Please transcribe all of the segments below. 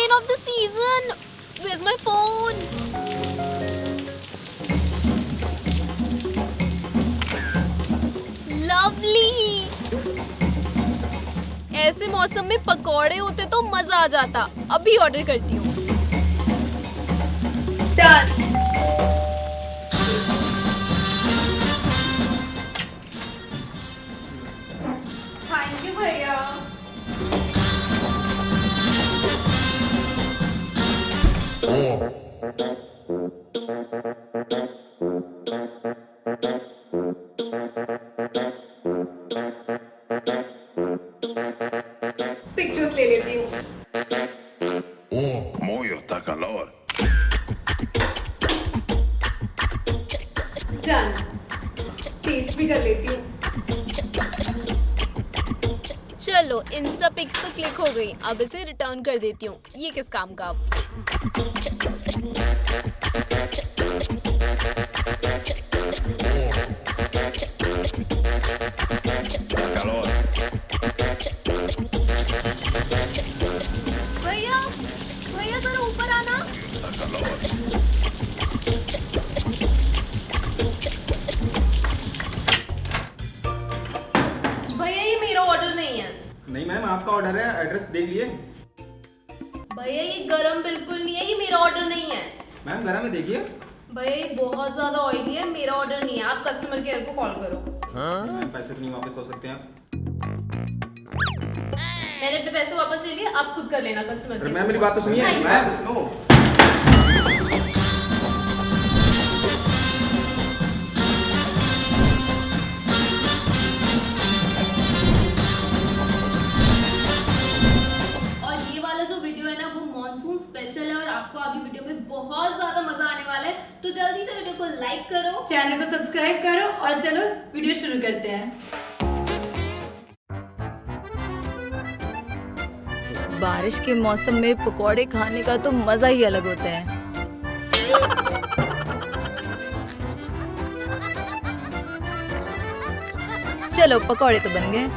chicken of the season. Where's my phone? Lovely. ऐसे मौसम में पकौड़े होते तो मजा आ जाता। अभी ऑर्डर करती हूँ। Done. Thank you भैया। पिक्चर्स ले लेती हूँ। Muoio sta calor. Done. Test भी कर लेती हूँ। चलो इंस्टा पिक्स तो क्लिक हो गई, अब इसे रिटर्न कर देती हूँ। ये किस काम का अब? Calor. भैया भैया जरा ऊपर आना। Sta calor. भैया ये मेरा ऑर्डर नहीं है। नहीं मैम, आपका ऑर्डर है, एड्रेस देख लिए। भैया ये गरम बिल्कुल नहीं है, ये मेरा ऑर्डर नहीं है। मैम गरम है, देखिए। भैया ये बहुत ज्यादा ऑयली है, मेरा ऑर्डर नहीं है। आप कस्टमर केयर को कॉल करो। मैम पैसे तो नहीं वापस हो सकते हैं। मैंने अपने पैसे वापस ले लिए, आप खुद कर लेना कस्टमर अरे केयर। मैम मेरी बात तो सुनिए। नहीं। मैम सुनो। और ये वाला जो वीडियो है ना वो मॉनसून स्पेशल है और आपको आगे वीडियो में बहुत ज्यादा मजा आने वाला है। तो जल्दी से वीडियो को लाइक करो, चैनल को सब्सक्राइब करो और चलो वीडियो शुरू करते हैं। बारिश के मौसम में पकोड़े खाने का तो मजा ही अलग होता है। चलो पकोड़े तो बन गए।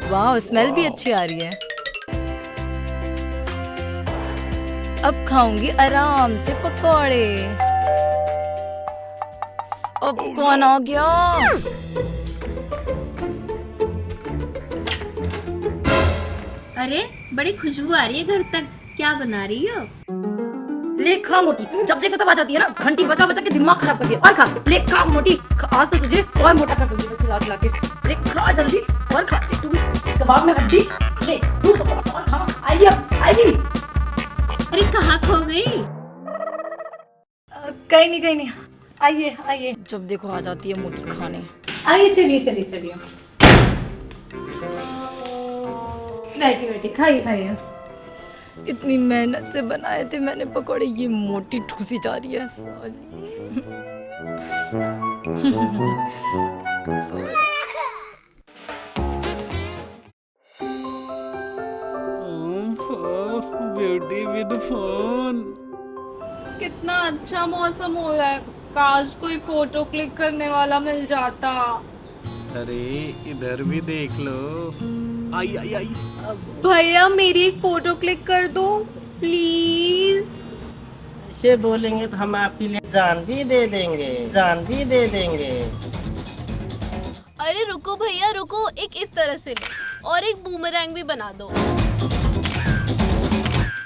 वाह, स्मेल भी अच्छी आ रही है। अब खाऊंगी आराम से पकोड़े। अब कौन आ गया? अरे बड़ी खुशबू आ रही है घर तक। क्या बना रही हो? ले खा मोटी, जब देखो तब आ जाती है ना। घंटी बजा बजा के दिमाग खराब कर दिया। और खा, ले खा मोटी। आज तो तुझे और मोटा कर दूंगी खिला खिला के। ले खा जल्दी और खा। तू भी कबाब में हड्डी। ले तू तो और खा। आई आई। अरे कहाँ खो गई? कहीं नहीं। आइए आइए जब देखो आ जाती है मोटी खाने। आइए, चलिए। बैठी खाइए। इतनी मेहनत से बनाए थे मैंने पकोड़े, ये मोटी ठूसी जा रही है साली। Beauty with phone. कितना अच्छा मौसम हो रहा है। काश कोई फोटो क्लिक करने वाला मिल जाता। अरे इधर भी देख लो। आई। भैया मेरी एक फोटो क्लिक कर दो प्लीज। ऐसे बोलेंगे तो हम आपके लिए जान भी दे देंगे। अरे रुको भैया रुको, एक इस तरह से और एक बूमरैंग भी बना दो।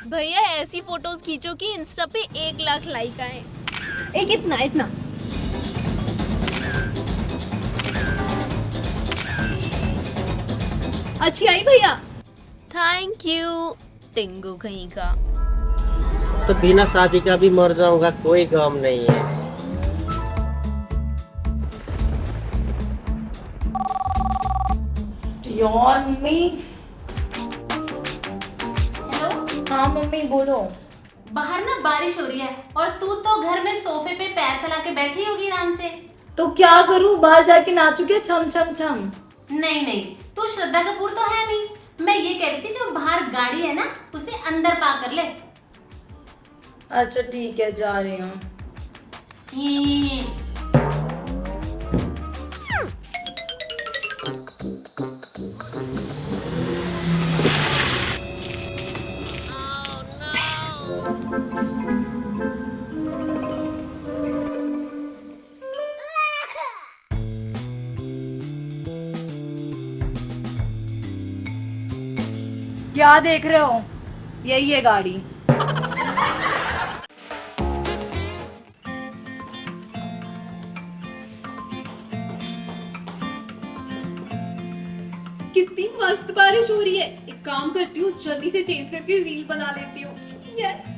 भैया ऐसी फोटोज खींचो कि इंस्टा पे 1 लाख लाइक आए। एक इतना। अच्छी आई भैया। थैंक यू टिंगू कहीं का। तो बिना शादी का भी मर जाऊंगा, कोई गम नहीं है। यार मम्मी। हेलो, हाँ मम्मी बोलो। बाहर ना बारिश हो रही है और तू तो घर में सोफे पे पैर फैला के बैठी होगी आराम से। तो क्या करूँ, बाहर जाके नाचू क्या छम छम छम? नहीं, तू श्रद्धा कपूर तो है नहीं। मैं ये कह रही थी जो बाहर गाड़ी है ना उसे अंदर पार्क कर ले। अच्छा ठीक है, जा रही हूँ। ये क्या देख रहे हो? यही है गाड़ी। कितनी मस्त बारिश हो रही है। एक काम करती हूँ, जल्दी से चेंज करके रील बना लेती हूँ। Yes.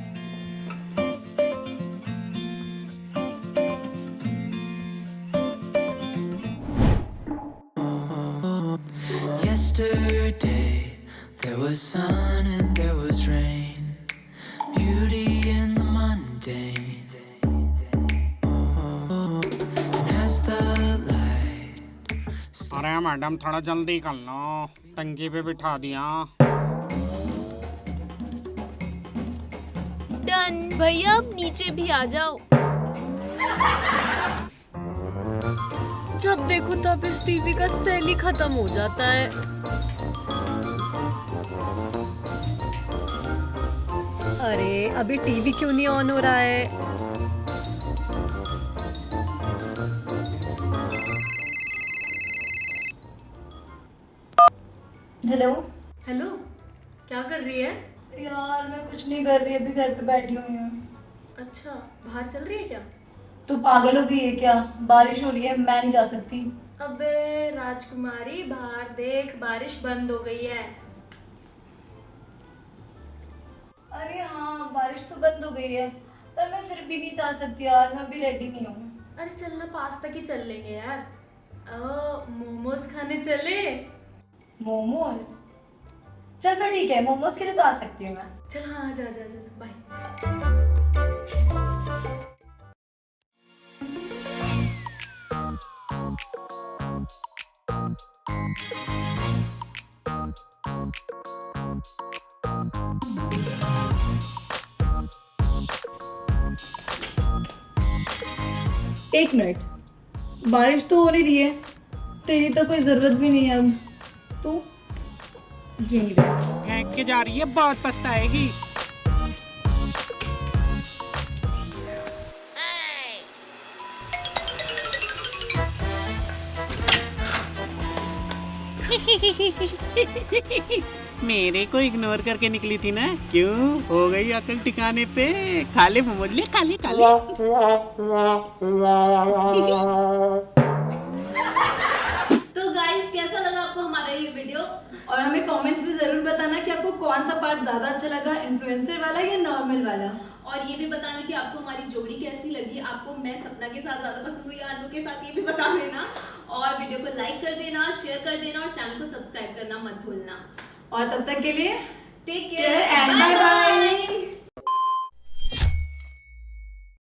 Yesterday there was sun and there was rain, beauty in the mundane. And as the light अरे मैडम थोड़ा जल्दी कर लो, टंकी पे बिठा दिया। डन। भैया अब नीचे भी आ जाओ। जब देखो तब इस टीवी का सेल ही खत्म हो जाता है। अरे अभी टीवी क्यों नहीं ऑन हो रहा है? हेलो। हेलो, क्या कर रही है? यार मैं कुछ नहीं कर रही, अभी घर पे बैठी हुई हूँ। अच्छा, बाहर चल रही है क्या? तू पागल हो गई है क्या? बारिश हो रही है, मैं नहीं जा सकती। अबे राजकुमारी, बाहर देख, बारिश बंद हो गई है। अरे हाँ, बारिश तो बंद हो गई है, पर मैं फिर भी नहीं जा सकती यार, मैं अभी रेडी नहीं हूँ। अरे चलना, पास तक ही चल लेंगे यार। मोमोज खाने चले। मोमोज? चल फिर ठीक है, मोमोज के लिए तो आ सकती हूँ मैं। चल हाँ, जा जा जा, बाय। एक मिनट, बारिश तो हो नहीं रही है, तेरी तो कोई जरूरत भी नहीं है अब, तो यही रह। फेंक के जा रही है, बहुत पछताएगी। मेरे को इग्नोर करके निकली थी ना, क्यों हो गई अकल ठिकाने पे? खाले मोमोज ले, खाले खाले। तो गाइस, कैसा लगा आपको हमारा ये वीडियो? और हमें कमेंट्स में जरूर बताना कि आपको कौन सा पार्ट ज्यादा अच्छा लगा, इन्फ्लुएंसर वाला या नॉर्मल वाला। और ये भी बताना कि आपको हमारी जोड़ी कैसी लगी। आपको मैं सपना के साथ ज्यादा पसंद हुई या अनु के साथ, ये भी बता देना। और वीडियो को लाइक कर देना, शेयर कर देना और चैनल को सब्सक्राइब करना मत भूलना। और तब तक के लिए take care and and bye bye-bye. Bye.